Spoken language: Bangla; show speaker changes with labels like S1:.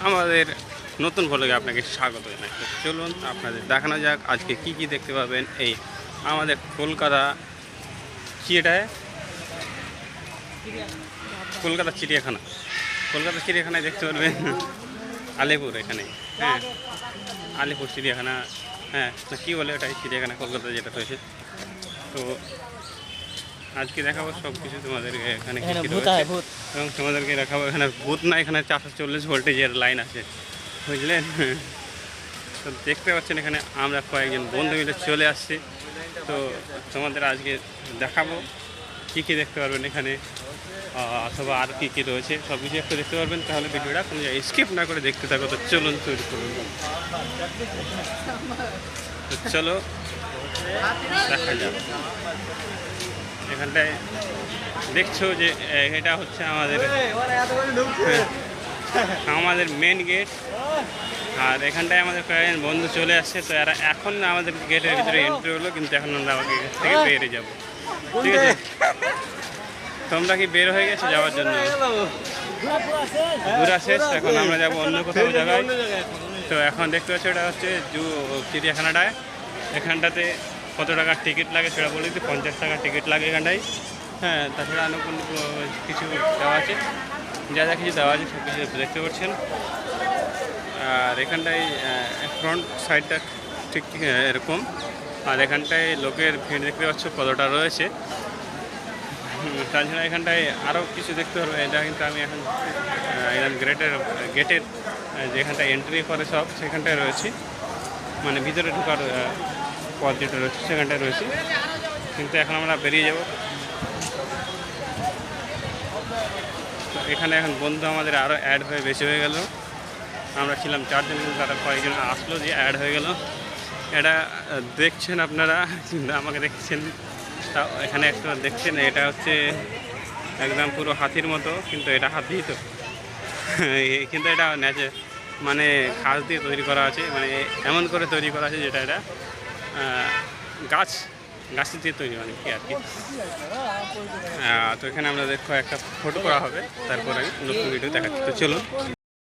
S1: আমাদের নতুন ভ্লগে আপনাকে স্বাগত জানাই। তো চলুন আপনাদের দেখানো যাক আজকে কি কি দেখতে পাবেন এই আমাদের কলকাতা কি এটা কলকাতা চিড়িয়াখানা। কলকাতা চিড়িয়াখানায় দেখতে পারবেন আলিপুর, এখানে হ্যাঁ আলিপুর চিড়িয়াখানা, হ্যাঁ না কী বলে ওটাই চিড়িয়াখানা কলকাতা যেটা রয়েছে। তো আজকে দেখাবো সব কিছু তোমাদেরকে, এখানে এবং তোমাদেরকে দেখাবো এখানে ভূত না, এখানে 440 ভোল্টেজের লাইন আছে, বুঝলেন। তো দেখতে পাচ্ছেন এখানে আমরা কয়েকজন বন্ধু মিলে চলে আসছি। তো তোমাদের আজকে দেখাবো কী কী দেখতে পারবেন এখানে, অথবা আর কী কী রয়েছে সব কিছু একটু দেখতে পারবেন। তাহলে ভিডিওটা কোনো জায়গায় স্কিপ না করে দেখতে থাকো। তো চলুন শুরু করুন। তো চলো দেখা যাক। এখানটায় দেখছো যে এটা হচ্ছে আমাদের মেন গেট, আর এখানটায় আমাদের কয়েকজন বন্ধু চলে আসছে। তো এরা এখন আমাদের গেটের ভিতরে এন্ট্রি হলো, কিন্তু এখন আমরা আমাকে গেট থেকে বেরিয়ে যাবো, ঠিক আছে? তোমরা কি বের হয়ে গেছো যাওয়ার জন্য? ঘোরা শেষ, এখন আমরা যাবো অন্য কোথাও জায়গায়। তো এখন দেখতে পাচ্ছি এটা হচ্ছে চিড়িয়াখানাটায়। এখানটাতে কত টাকার টিকিট লাগে সেটা বলে দিচ্ছি, 50 টাকার টিকিট লাগে এখানটায়। হ্যাঁ, তাছাড়া অনুকূল কিছু দেওয়া আছে, যা যা কিছু দেওয়া আছে সব কিছু দেখতে পাচ্ছেন। আর এখানটায় ফ্রন্ট সাইডটা ঠিক এরকম, আর এখানটায় লোকের ভিড় দেখতে পাচ্ছ কতটা রয়েছে। তাছাড়া এখানটায় আরও কিছু দেখতে পারবো। এটা কিন্তু আমি এখন গেটের যেখানটায় এন্ট্রি করে সব সেখানটায় রয়েছি, মানে ভিতরে ঢোকার পথ যেটা রয়েছে সেখানটায় রয়েছি, কিন্তু এখন আমরা বেরিয়ে যাব। তো এখানে এখন বন্ধু আমাদের আরও অ্যাড হয়ে বেশি হয়ে গেল। আমরা ছিলাম 4 জন, কিন্তু তারা কয়েকজন আসলো যে অ্যাড হয়ে গেল। এটা দেখছেন আপনারা, কিন্তু আমাকে দেখছেন। তা এখানে একটা দেখছেন, এটা হচ্ছে একদম পুরো হাতির মতো, কিন্তু এটা হাতি তো কিন্তু এটা মানে ঘাস দিয়ে তৈরি করা আছে, মানে এমন করে তৈরি করা আছে যেটা এটা গাছ দিয়ে তৈরি, মানে কি আর কি। তো এখানে আমরা দেখো একটা ফটো করা হবে, তারপরে নতুন ভিডিও দেখাচ্ছি। তো চলুন।